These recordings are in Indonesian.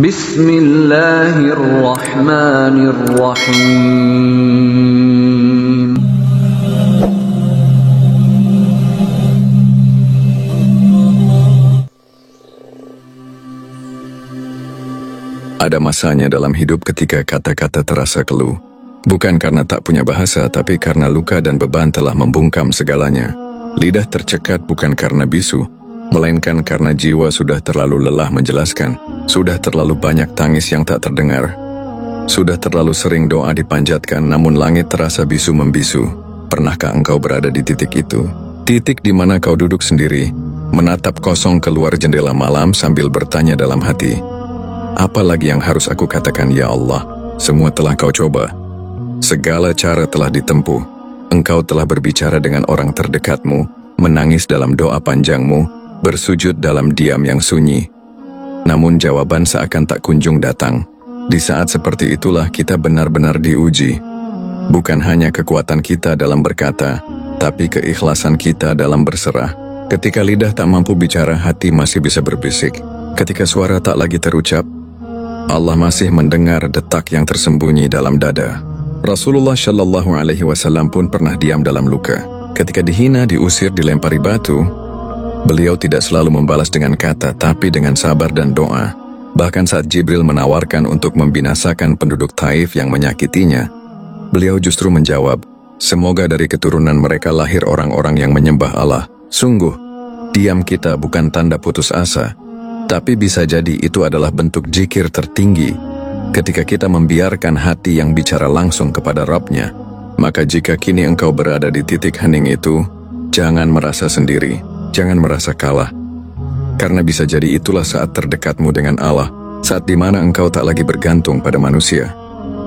Bismillahirrahmanirrahim. Ada masanya dalam hidup ketika kata-kata terasa keluh. Bukan karena tak punya bahasa, tapi karena luka dan beban telah membungkam segalanya. Lidah tercekat bukan karena bisu, melainkan karena jiwa sudah terlalu lelah menjelaskan. Sudah terlalu banyak tangis yang tak terdengar. Sudah terlalu sering doa dipanjatkan, namun langit terasa bisu-membisu. Pernahkah engkau berada di titik itu? Titik di mana kau duduk sendiri, menatap kosong keluar jendela malam sambil bertanya dalam hati, apa lagi yang harus aku katakan ya Allah? Semua telah kau coba. Segala cara telah ditempuh. Engkau telah berbicara dengan orang terdekatmu, menangis dalam doa panjangmu, bersujud dalam diam yang sunyi. Namun jawaban seakan tak kunjung datang. Di saat seperti itulah kita benar-benar diuji. Bukan hanya kekuatan kita dalam berkata, tapi keikhlasan kita dalam berserah. Ketika lidah tak mampu bicara, hati masih bisa berbisik. Ketika suara tak lagi terucap, Allah masih mendengar detak yang tersembunyi dalam dada. Rasulullah Shallallahu Alaihi Wasallam pun pernah diam dalam luka. Ketika dihina, diusir, dilempari batu, beliau tidak selalu membalas dengan kata, tapi dengan sabar dan doa. Bahkan saat Jibril menawarkan untuk membinasakan penduduk Taif yang menyakitinya, beliau justru menjawab, semoga dari keturunan mereka lahir orang-orang yang menyembah Allah. Sungguh, diam kita bukan tanda putus asa, tapi bisa jadi itu adalah bentuk zikir tertinggi. Ketika kita membiarkan hati yang bicara langsung kepada Rabb-Nya, maka jika kini engkau berada di titik hening itu, jangan merasa sendiri, jangan merasa kalah. Karena bisa jadi itulah saat terdekatmu dengan Allah, saat dimana engkau tak lagi bergantung pada manusia,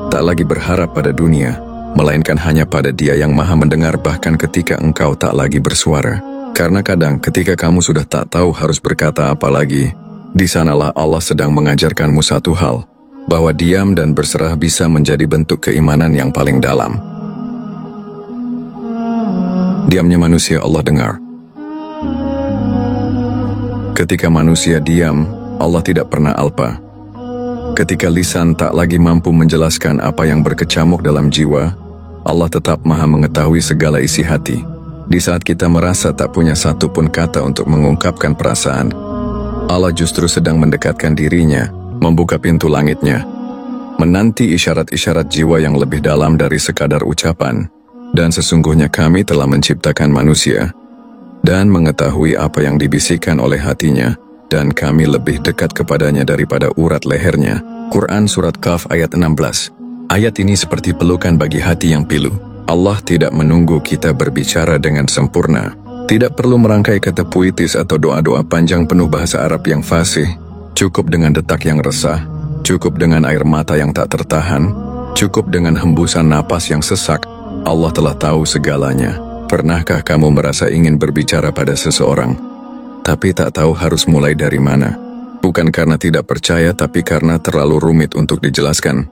tak lagi berharap pada dunia, melainkan hanya pada Dia yang Maha mendengar bahkan ketika engkau tak lagi bersuara. Karena kadang ketika kamu sudah tak tahu harus berkata apa lagi, di sanalah Allah sedang mengajarkanmu satu hal, bahwa diam dan berserah bisa menjadi bentuk keimanan yang paling dalam. Diamnya manusia Allah dengar. Ketika manusia diam, Allah tidak pernah alpa. Ketika lisan tak lagi mampu menjelaskan apa yang berkecamuk dalam jiwa, Allah tetap Maha mengetahui segala isi hati. Di saat kita merasa tak punya satu pun kata untuk mengungkapkan perasaan, Allah justru sedang mendekatkan dirinya, membuka pintu langitnya, menanti isyarat-isyarat jiwa yang lebih dalam dari sekadar ucapan. Dan sesungguhnya kami telah menciptakan manusia dan mengetahui apa yang dibisikkan oleh hatinya, dan kami lebih dekat kepadanya daripada urat lehernya. Quran Surat Qaf ayat 16. Ayat ini seperti pelukan bagi hati yang pilu. Allah tidak menunggu kita berbicara dengan sempurna. Tidak perlu merangkai kata puitis atau doa-doa panjang penuh bahasa Arab yang fasih. Cukup dengan detak yang resah, cukup dengan air mata yang tak tertahan, cukup dengan hembusan napas yang sesak. Allah telah tahu segalanya. Pernahkah kamu merasa ingin berbicara pada seseorang, tapi tak tahu harus mulai dari mana? Bukan karena tidak percaya, tapi karena terlalu rumit untuk dijelaskan.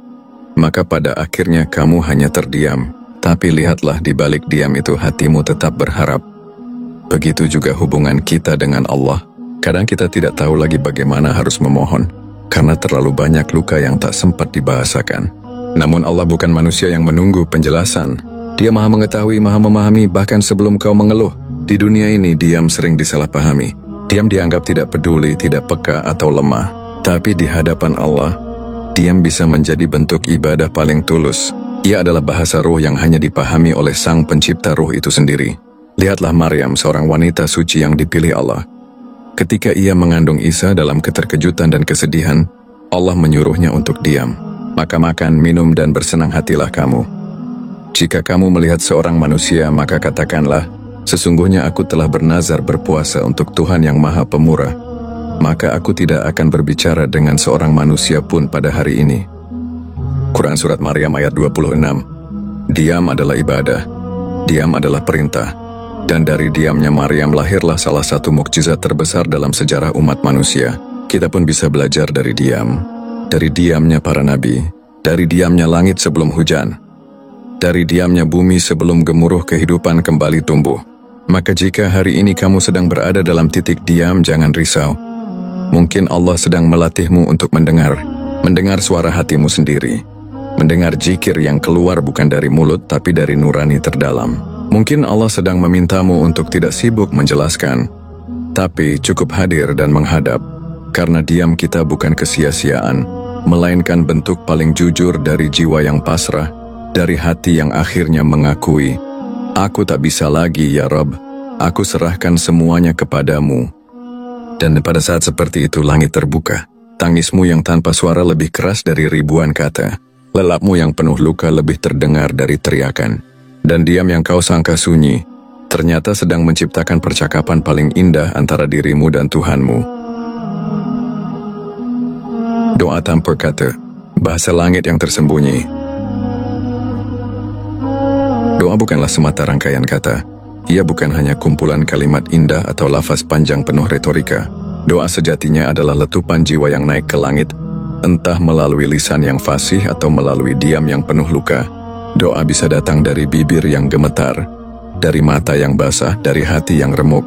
Maka pada akhirnya kamu hanya terdiam. Tapi lihatlah, di balik diam itu hatimu tetap berharap. Begitu juga hubungan kita dengan Allah. Kadang kita tidak tahu lagi bagaimana harus memohon, karena terlalu banyak luka yang tak sempat dibahasakan. Namun Allah bukan manusia yang menunggu penjelasan. Dia Maha mengetahui, Maha memahami, bahkan sebelum kau mengeluh. Di dunia ini, diam sering disalahpahami. Diam dianggap tidak peduli, tidak peka, atau lemah. Tapi di hadapan Allah, diam bisa menjadi bentuk ibadah paling tulus. Ia adalah bahasa ruh yang hanya dipahami oleh Sang Pencipta ruh itu sendiri. Lihatlah Maryam, seorang wanita suci yang dipilih Allah. Ketika ia mengandung Isa dalam keterkejutan dan kesedihan, Allah menyuruhnya untuk diam. Maka makan, minum, dan bersenang hatilah kamu. Jika kamu melihat seorang manusia, maka katakanlah, sesungguhnya aku telah bernazar berpuasa untuk Tuhan yang Maha Pemurah. Maka aku tidak akan berbicara dengan seorang manusia pun pada hari ini. Quran Surat Maryam ayat 26. Diam adalah ibadah. Diam adalah perintah. Dan dari diamnya Maryam lahirlah salah satu mukjizat terbesar dalam sejarah umat manusia. Kita pun bisa belajar dari diam. Dari diamnya para nabi. Dari diamnya langit sebelum hujan. Dari diamnya bumi sebelum gemuruh kehidupan kembali tumbuh. Maka jika hari ini kamu sedang berada dalam titik diam, jangan risau. Mungkin Allah sedang melatihmu untuk mendengar. mendengar suara hatimu sendiri, mendengar zikir yang keluar bukan dari mulut tapi dari nurani terdalam. Mungkin Allah sedang memintamu untuk tidak sibuk menjelaskan, tapi cukup hadir dan menghadap, karena diam kita bukan kesia-siaan, melainkan bentuk paling jujur dari jiwa yang pasrah, dari hati yang akhirnya mengakui, aku tak bisa lagi ya Rabb, aku serahkan semuanya kepadamu. Dan pada saat seperti itu langit terbuka, tangismu yang tanpa suara lebih keras dari ribuan kata, lelapmu yang penuh luka lebih terdengar dari teriakan, dan diam yang kau sangka sunyi, ternyata sedang menciptakan percakapan paling indah antara dirimu dan Tuhanmu. Doa tanpa kata, bahasa langit yang tersembunyi. Doa bukanlah semata rangkaian kata. Ia bukan hanya kumpulan kalimat indah atau lafaz panjang penuh retorika. Doa sejatinya adalah letupan jiwa yang naik ke langit, entah melalui lisan yang fasih atau melalui diam yang penuh luka. Doa bisa datang dari bibir yang gemetar, dari mata yang basah, dari hati yang remuk,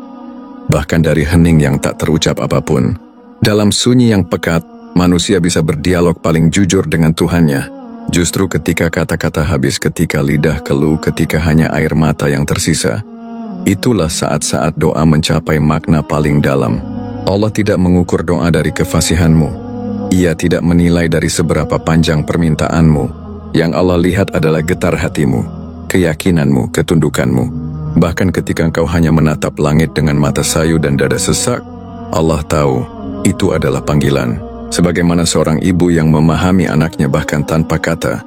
bahkan dari hening yang tak terucap apapun. Dalam sunyi yang pekat, manusia bisa berdialog paling jujur dengan Tuhannya. Justru ketika kata-kata habis, ketika lidah keluh, ketika hanya air mata yang tersisa, itulah saat-saat doa mencapai makna paling dalam. Allah tidak mengukur doa dari kefasihanmu. Ia tidak menilai dari seberapa panjang permintaanmu. Yang Allah lihat adalah getar hatimu, keyakinanmu, ketundukanmu. Bahkan ketika engkau hanya menatap langit dengan mata sayu dan dada sesak, Allah tahu itu adalah panggilan. Sebagaimana seorang ibu yang memahami anaknya bahkan tanpa kata,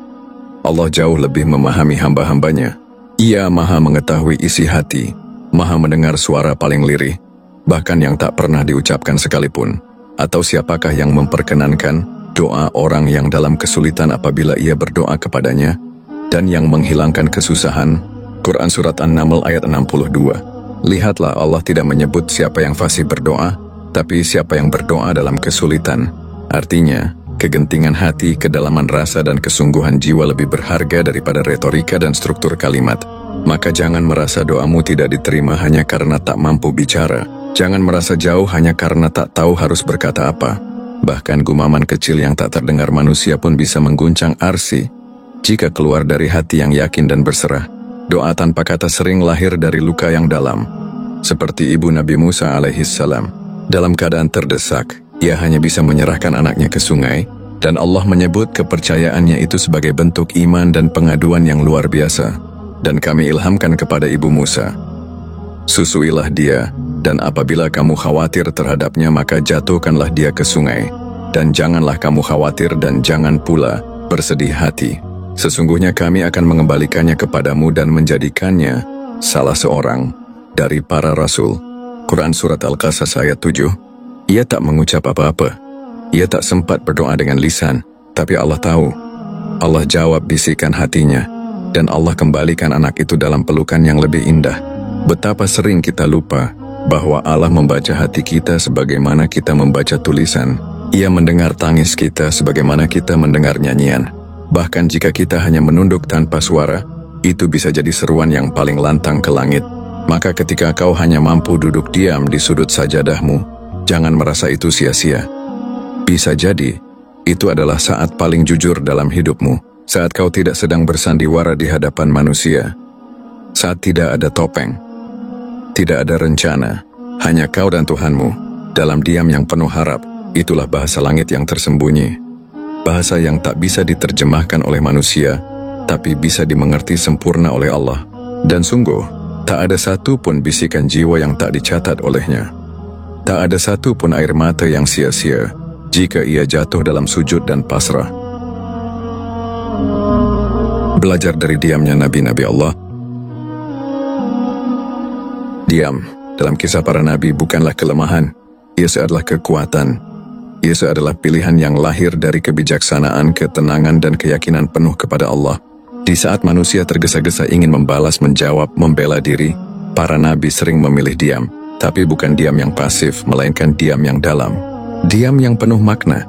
Allah jauh lebih memahami hamba-hambanya. Ia maha mengetahui isi hati, maha mendengar suara paling lirih, bahkan yang tak pernah diucapkan sekalipun. Atau siapakah yang memperkenankan doa orang yang dalam kesulitan apabila ia berdoa kepadanya, dan yang menghilangkan kesusahan? Quran Surat An-Naml ayat 62. Lihatlah, Allah tidak menyebut siapa yang fasih berdoa, tapi siapa yang berdoa dalam kesulitan. Artinya, kegentingan hati, kedalaman rasa dan kesungguhan jiwa lebih berharga daripada retorika dan struktur kalimat. Maka jangan merasa doamu tidak diterima hanya karena tak mampu bicara. Jangan merasa jauh hanya karena tak tahu harus berkata apa. Bahkan gumaman kecil yang tak terdengar manusia pun bisa mengguncang arsy jika keluar dari hati yang yakin dan berserah. Doa tanpa kata sering lahir dari luka yang dalam. Seperti ibu Nabi Musa alaihissalam. Dalam keadaan terdesak, ia hanya bisa menyerahkan anaknya ke sungai, dan Allah menyebut kepercayaannya itu sebagai bentuk iman dan pengaduan yang luar biasa. Dan kami ilhamkan kepada ibu Musa, susuilah dia, dan apabila kamu khawatir terhadapnya maka jatuhkanlah dia ke sungai, dan janganlah kamu khawatir dan jangan pula bersedih hati. Sesungguhnya kami akan mengembalikannya kepadamu dan menjadikannya salah seorang dari para rasul. Quran Surat Al-Qasas ayat 7. Ia tak mengucap apa-apa. Ia tak sempat berdoa dengan lisan, tapi Allah tahu. Allah jawab bisikan hatinya, dan Allah kembalikan anak itu dalam pelukan yang lebih indah. Betapa sering kita lupa bahwa Allah membaca hati kita sebagaimana kita membaca tulisan. Ia mendengar tangis kita sebagaimana kita mendengar nyanyian. Bahkan jika kita hanya menunduk tanpa suara, itu bisa jadi seruan yang paling lantang ke langit. Maka ketika kau hanya mampu duduk diam di sudut sajadahmu, jangan merasa itu sia-sia. Bisa jadi, itu adalah saat paling jujur dalam hidupmu. Saat kau tidak sedang bersandiwara di hadapan manusia. Saat tidak ada topeng. Tidak ada rencana. Hanya kau dan Tuhanmu. Dalam diam yang penuh harap. Itulah bahasa langit yang tersembunyi. Bahasa yang tak bisa diterjemahkan oleh manusia, tapi bisa dimengerti sempurna oleh Allah. Dan sungguh, tak ada satu pun bisikan jiwa yang tak dicatat olehnya. Tak ada satu pun air mata yang sia-sia jika ia jatuh dalam sujud dan pasrah. Belajar dari diamnya nabi-nabi Allah. Diam dalam kisah para nabi bukanlah kelemahan. Ia adalah kekuatan. Ia adalah pilihan yang lahir dari kebijaksanaan, ketenangan dan keyakinan penuh kepada Allah. Di saat manusia tergesa-gesa ingin membalas, menjawab, membela diri, para nabi sering memilih diam. Tapi bukan diam yang pasif, melainkan diam yang dalam. Diam yang penuh makna.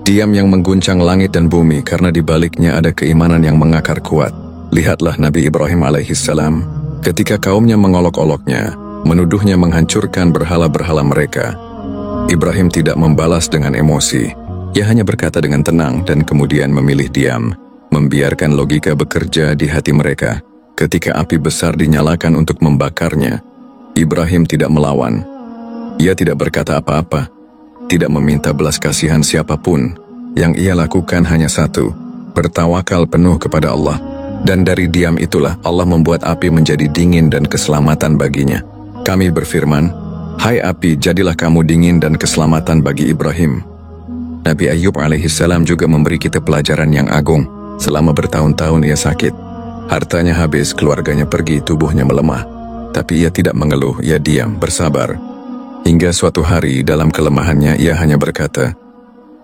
Diam yang mengguncang langit dan bumi karena di baliknya ada keimanan yang mengakar kuat. Lihatlah Nabi Ibrahim alaihissalam. Ketika kaumnya mengolok-oloknya, menuduhnya menghancurkan berhala-berhala mereka, Ibrahim tidak membalas dengan emosi. Ia hanya berkata dengan tenang dan kemudian memilih diam, membiarkan logika bekerja di hati mereka. Ketika api besar dinyalakan untuk membakarnya, Ibrahim tidak melawan. Ia tidak berkata apa-apa, tidak meminta belas kasihan siapapun. Yang ia lakukan hanya satu, bertawakal penuh kepada Allah. Dan dari diam itulah Allah membuat api menjadi dingin dan keselamatan baginya. Kami berfirman, "Hai api, jadilah kamu dingin dan keselamatan bagi Ibrahim." Nabi Ayub alaihissalam juga memberi kita pelajaran yang agung. Selama bertahun-tahun ia sakit. Hartanya habis, keluarganya pergi, tubuhnya melemah. Tapi ia tidak mengeluh, ia diam, bersabar. Hingga suatu hari dalam kelemahannya ia hanya berkata,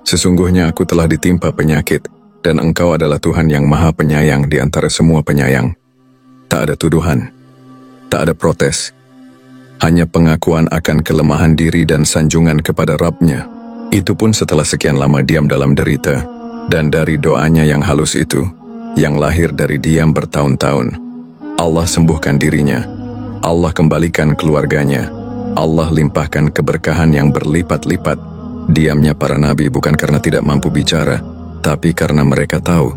"Sesungguhnya aku telah ditimpa penyakit, dan Engkau adalah Tuhan yang Maha Penyayang di antara semua penyayang." Tak ada tuduhan, tak ada protes. Hanya pengakuan akan kelemahan diri dan sanjungan kepada Rabb-Nya. Itu pun setelah sekian lama diam dalam derita. Dan dari doanya yang halus itu, yang lahir dari diam bertahun-tahun, Allah sembuhkan dirinya. Allah kembalikan keluarganya. Allah limpahkan keberkahan yang berlipat-lipat. Diamnya para nabi bukan karena tidak mampu bicara, tapi karena mereka tahu,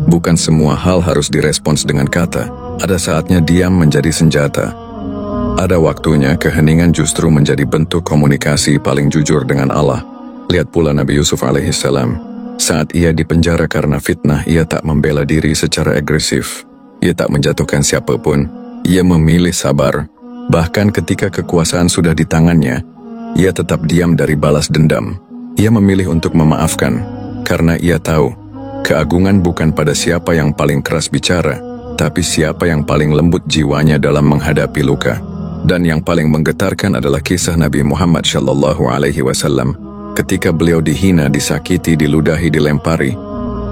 bukan semua hal harus direspons dengan kata. Ada saatnya diam menjadi senjata. Ada waktunya keheningan justru menjadi bentuk komunikasi paling jujur dengan Allah. Lihat pula Nabi Yusuf alaihissalam. Saat ia dipenjara karena fitnah, ia tak membela diri secara agresif. Ia tak menjatuhkan siapapun. Ia memilih sabar. Bahkan ketika kekuasaan sudah di tangannya, ia tetap diam dari balas dendam. Ia memilih untuk memaafkan, karena ia tahu, keagungan bukan pada siapa yang paling keras bicara, tapi siapa yang paling lembut jiwanya dalam menghadapi luka. Dan yang paling menggetarkan adalah kisah Nabi Muhammad SAW. Ketika beliau dihina, disakiti, diludahi, dilempari,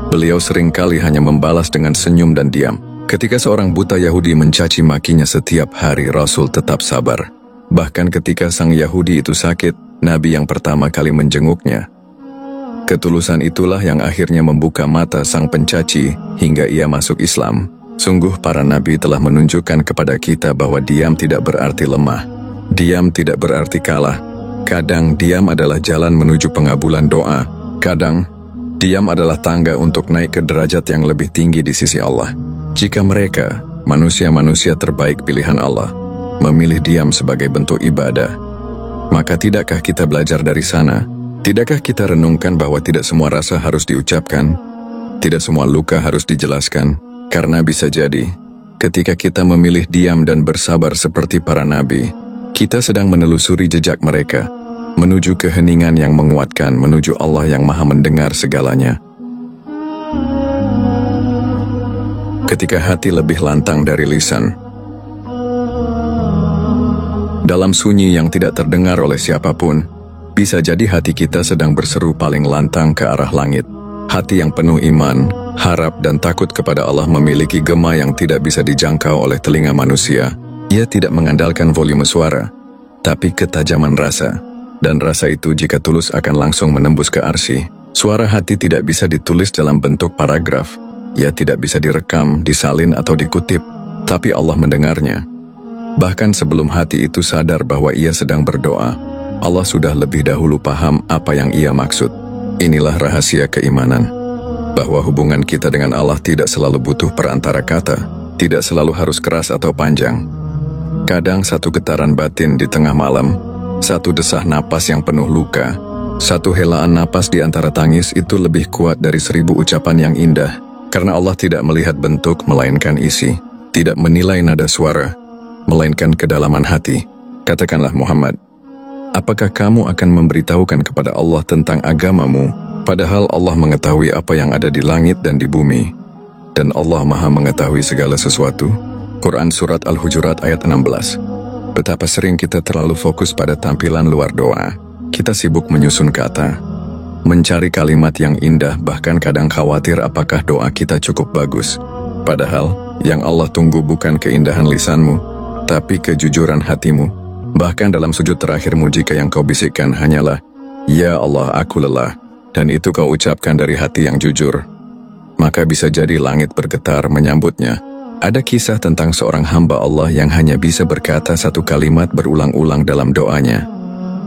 beliau seringkali hanya membalas dengan senyum dan diam. Ketika seorang buta Yahudi mencaci makinya setiap hari, Rasul tetap sabar. Bahkan ketika sang Yahudi itu sakit, Nabi yang pertama kali menjenguknya. Ketulusan itulah yang akhirnya membuka mata sang pencaci hingga ia masuk Islam. Sungguh para nabi telah menunjukkan kepada kita bahwa diam tidak berarti lemah. Diam tidak berarti kalah. Kadang diam adalah jalan menuju pengabulan doa. Kadang diam adalah tangga untuk naik ke derajat yang lebih tinggi di sisi Allah. Jika mereka, manusia-manusia terbaik pilihan Allah, memilih diam sebagai bentuk ibadah, maka tidakkah kita belajar dari sana? Tidakkah kita renungkan bahwa tidak semua rasa harus diucapkan? Tidak semua luka harus dijelaskan? Karena bisa jadi, ketika kita memilih diam dan bersabar seperti para nabi, kita sedang menelusuri jejak mereka, menuju keheningan yang menguatkan, menuju Allah yang Maha mendengar segalanya. Ketika hati lebih lantang dari lisan, dalam sunyi yang tidak terdengar oleh siapapun, bisa jadi hati kita sedang berseru paling lantang ke arah langit. Hati yang penuh iman, harap dan takut kepada Allah memiliki gema yang tidak bisa dijangkau oleh telinga manusia. Ia tidak mengandalkan volume suara, tapi ketajaman rasa. Dan rasa itu jika tulus akan langsung menembus ke arsy. Suara hati tidak bisa ditulis dalam bentuk paragraf. Ia tidak bisa direkam, disalin atau dikutip, tapi Allah mendengarnya. Bahkan sebelum hati itu sadar bahwa ia sedang berdoa, Allah sudah lebih dahulu paham apa yang ia maksud. Inilah rahasia keimanan, bahwa hubungan kita dengan Allah tidak selalu butuh perantara kata, tidak selalu harus keras atau panjang. Kadang satu getaran batin di tengah malam, satu desah napas yang penuh luka, satu helaan napas di antara tangis itu lebih kuat dari 1000 ucapan yang indah, karena Allah tidak melihat bentuk melainkan isi, tidak menilai nada suara, melainkan kedalaman hati. Katakanlah Muhammad, apakah kamu akan memberitahukan kepada Allah tentang agamamu, padahal Allah mengetahui apa yang ada di langit dan di bumi, dan Allah Maha mengetahui segala sesuatu? Quran Surat Al-Hujurat ayat 16. Betapa sering kita terlalu fokus pada tampilan luar doa. Kita sibuk menyusun kata, mencari kalimat yang indah, bahkan kadang khawatir apakah doa kita cukup bagus. Padahal, yang Allah tunggu bukan keindahan lisanmu, tapi kejujuran hatimu. Bahkan dalam sujud terakhirmu jika yang kau bisikkan hanyalah, "Ya Allah, aku lelah," dan itu kau ucapkan dari hati yang jujur, maka bisa jadi langit bergetar menyambutnya. Ada kisah tentang seorang hamba Allah yang hanya bisa berkata satu kalimat berulang-ulang dalam doanya.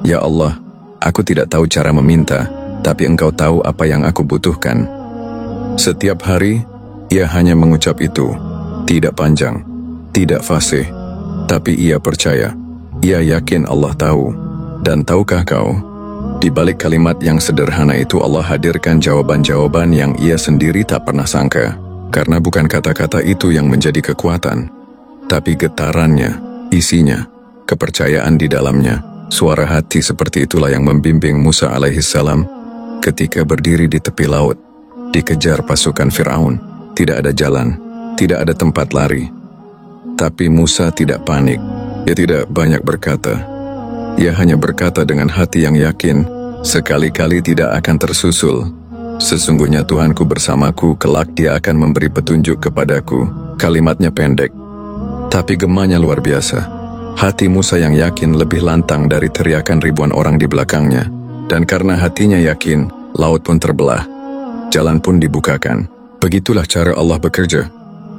"Ya Allah, aku tidak tahu cara meminta, tapi engkau tahu apa yang aku butuhkan. Setiap hari, ia hanya mengucap itu, tidak panjang, tidak fasih, tapi ia percaya. Ia yakin Allah tahu. Dan tahukah kau, di balik kalimat yang sederhana itu Allah hadirkan jawaban-jawaban yang ia sendiri tak pernah sangka. Karena bukan kata-kata itu yang menjadi kekuatan, tapi getarannya, isinya, kepercayaan di dalamnya. Suara hati seperti itulah yang membimbing Musa alaihissalam ketika berdiri di tepi laut, dikejar pasukan Firaun. Tidak ada jalan, tidak ada tempat lari. Tapi Musa tidak panik. Ia tidak banyak berkata. Ia hanya berkata dengan hati yang yakin, sekali-kali tidak akan tersusul. Sesungguhnya Tuhanku bersamaku, kelak Dia akan memberi petunjuk kepadaku. Kalimatnya pendek, tapi gemanya luar biasa. Hati Musa yang yakin lebih lantang dari teriakan ribuan orang di belakangnya. Dan karena hatinya yakin, laut pun terbelah. Jalan pun dibukakan. Begitulah cara Allah bekerja.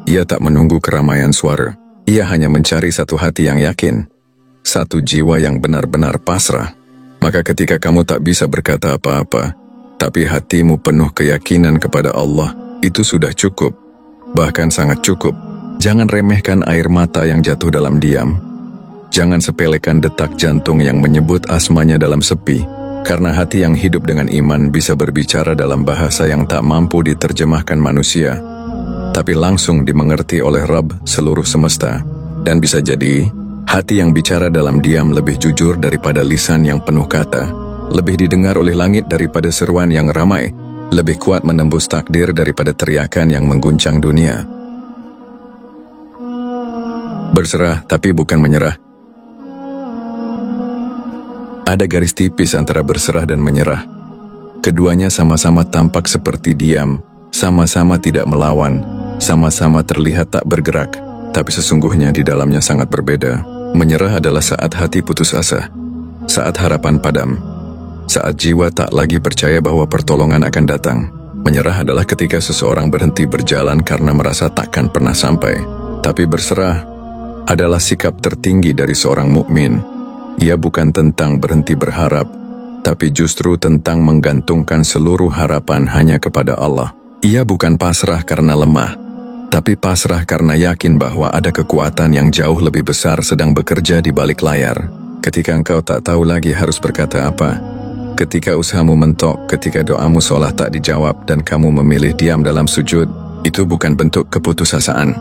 Ia tak menunggu keramaian suara. Ia hanya mencari satu hati yang yakin. Satu jiwa yang benar-benar pasrah. Maka ketika kamu tak bisa berkata apa-apa, tapi hatimu penuh keyakinan kepada Allah, itu sudah cukup. Bahkan sangat cukup. Jangan remehkan air mata yang jatuh dalam diam. Jangan sepelekan detak jantung yang menyebut asmanya dalam sepi. Karena hati yang hidup dengan iman bisa berbicara dalam bahasa yang tak mampu diterjemahkan manusia, tapi langsung dimengerti oleh Rabb seluruh semesta. Dan bisa jadi, hati yang bicara dalam diam lebih jujur daripada lisan yang penuh kata. Lebih didengar oleh langit daripada seruan yang ramai, lebih kuat menembus takdir daripada teriakan yang mengguncang dunia. Berserah tapi bukan menyerah. Ada garis tipis antara berserah dan menyerah. Keduanya sama-sama tampak seperti diam, sama-sama tidak melawan, sama-sama terlihat tak bergerak, tapi sesungguhnya di dalamnya sangat berbeda. Menyerah adalah saat hati putus asa, saat harapan padam, saat jiwa tak lagi percaya bahwa pertolongan akan datang. Menyerah adalah ketika seseorang berhenti berjalan karena merasa takkan pernah sampai. Tapi berserah adalah sikap tertinggi dari seorang mukmin. Ia bukan tentang berhenti berharap, tapi justru tentang menggantungkan seluruh harapan hanya kepada Allah. Ia bukan pasrah karena lemah, tapi pasrah karena yakin bahwa ada kekuatan yang jauh lebih besar sedang bekerja di balik layar. Ketika engkau tak tahu lagi harus berkata apa, ketika usahamu mentok, ketika doamu seolah tak dijawab dan kamu memilih diam dalam sujud, itu bukan bentuk keputusasaan.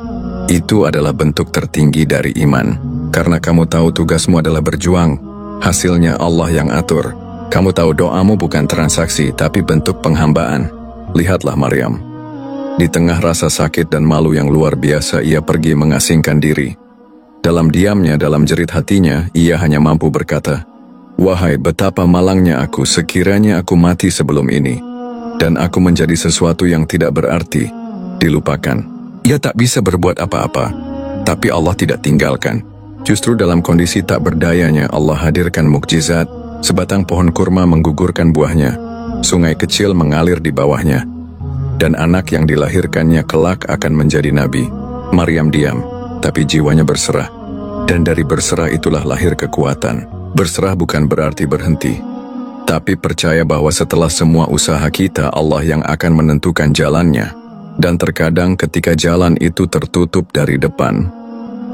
Itu adalah bentuk tertinggi dari iman. Karena kamu tahu tugasmu adalah berjuang, hasilnya Allah yang atur. Kamu tahu doamu bukan transaksi, tapi bentuk penghambaan. Lihatlah Maryam. Di tengah rasa sakit dan malu yang luar biasa, ia pergi mengasingkan diri. Dalam diamnya, dalam jerit hatinya, ia hanya mampu berkata, "Wahai betapa malangnya aku sekiranya aku mati sebelum ini, dan aku menjadi sesuatu yang tidak berarti, dilupakan." Ia tak bisa berbuat apa-apa, tapi Allah tidak tinggalkan. Justru dalam kondisi tak berdayanya Allah hadirkan mukjizat. Sebatang pohon kurma menggugurkan buahnya, sungai kecil mengalir di bawahnya, dan anak yang dilahirkannya kelak akan menjadi nabi. Maryam diam, tapi jiwanya berserah. Dan dari berserah itulah lahir kekuatan. Berserah bukan berarti berhenti, tapi percaya bahwa setelah semua usaha kita, Allah yang akan menentukan jalannya. Dan terkadang ketika jalan itu tertutup dari depan,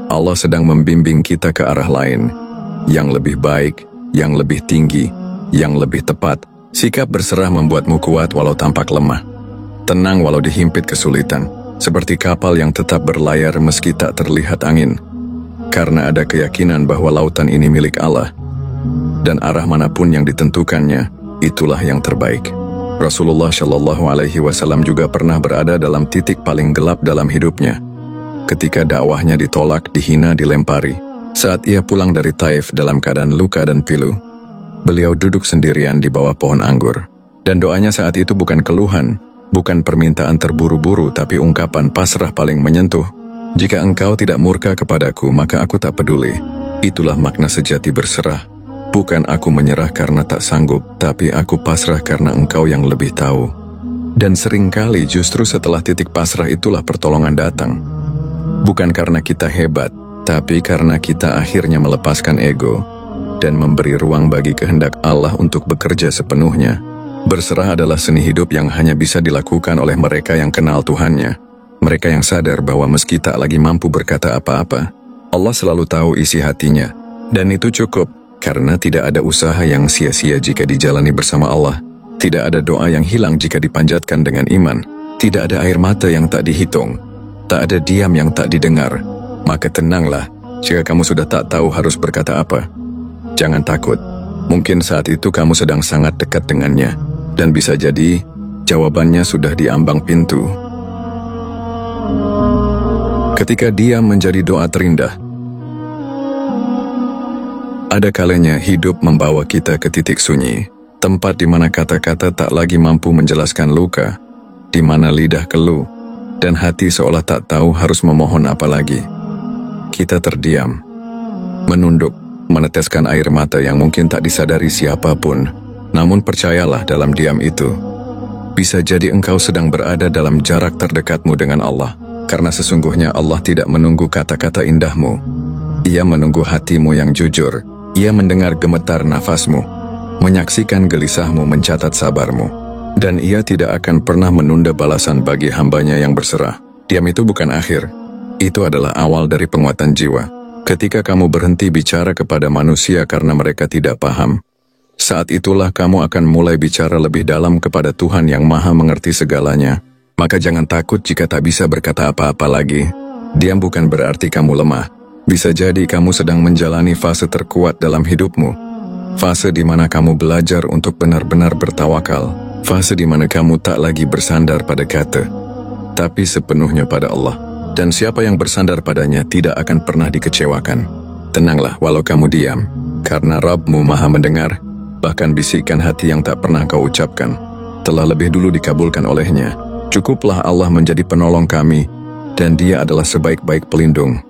Allah sedang membimbing kita ke arah lain, yang lebih baik, yang lebih tinggi, yang lebih tepat. Sikap berserah membuatmu kuat walau tampak lemah, tenang walau dihimpit kesulitan, seperti kapal yang tetap berlayar meski tak terlihat angin. Karena ada keyakinan bahwa lautan ini milik Allah, dan arah manapun yang ditentukannya, itulah yang terbaik. Rasulullah Shallallahu Alaihi Wasallam juga pernah berada dalam titik paling gelap dalam hidupnya. Ketika dakwahnya ditolak, dihina, dilempari. Saat ia pulang dari Taif dalam keadaan luka dan pilu, beliau duduk sendirian di bawah pohon anggur. Dan doanya saat itu bukan keluhan, bukan permintaan terburu-buru, tapi ungkapan pasrah paling menyentuh. Jika engkau tidak murka kepadaku, maka aku tak peduli. Itulah makna sejati berserah. Bukan aku menyerah karena tak sanggup, tapi aku pasrah karena engkau yang lebih tahu. Dan seringkali justru setelah titik pasrah itulah pertolongan datang. Bukan karena kita hebat, tapi karena kita akhirnya melepaskan ego dan memberi ruang bagi kehendak Allah untuk bekerja sepenuhnya. Berserah adalah seni hidup yang hanya bisa dilakukan oleh mereka yang kenal Tuhannya. Mereka yang sadar bahwa meski tak lagi mampu berkata apa-apa, Allah selalu tahu isi hatinya. Dan itu cukup, karena tidak ada usaha yang sia-sia jika dijalani bersama Allah. Tidak ada doa yang hilang jika dipanjatkan dengan iman. Tidak ada air mata yang tak dihitung. Tak ada diam yang tak didengar. Maka tenanglah, jika kamu sudah tak tahu harus berkata apa. Jangan takut, mungkin saat itu kamu sedang sangat dekat dengannya. Dan bisa jadi, jawabannya sudah di ambang pintu. Ketika diam menjadi doa terindah, ada kalanya hidup membawa kita ke titik sunyi, tempat di mana kata-kata tak lagi mampu menjelaskan luka, di mana lidah keluh, dan hati seolah tak tahu harus memohon apa lagi. Kita terdiam, menunduk, meneteskan air mata yang mungkin tak disadari siapapun. Namun percayalah, dalam diam itu, bisa jadi engkau sedang berada dalam jarak terdekatmu dengan Allah. Karena sesungguhnya Allah tidak menunggu kata-kata indahmu. Ia menunggu hatimu yang jujur. Ia mendengar gemetar nafasmu, menyaksikan gelisahmu, mencatat sabarmu. Dan ia tidak akan pernah menunda balasan bagi hambanya yang berserah. Diam itu bukan akhir. Itu adalah awal dari penguatan jiwa. Ketika kamu berhenti bicara kepada manusia karena mereka tidak paham, saat itulah kamu akan mulai bicara lebih dalam kepada Tuhan yang Maha mengerti segalanya. Maka jangan takut jika tak bisa berkata apa-apa lagi. Diam bukan berarti kamu lemah. Bisa jadi kamu sedang menjalani fase terkuat dalam hidupmu. Fase di mana kamu belajar untuk benar-benar bertawakal. Fase di mana kamu tak lagi bersandar pada kata, tapi sepenuhnya pada Allah. Dan siapa yang bersandar padanya tidak akan pernah dikecewakan. Tenanglah walau kamu diam, karena Rabb-mu Maha mendengar. Bahkan bisikan hati yang tak pernah kau ucapkan telah lebih dulu dikabulkan olehnya. Cukuplah Allah menjadi penolong kami, dan Dia adalah sebaik-baik pelindung.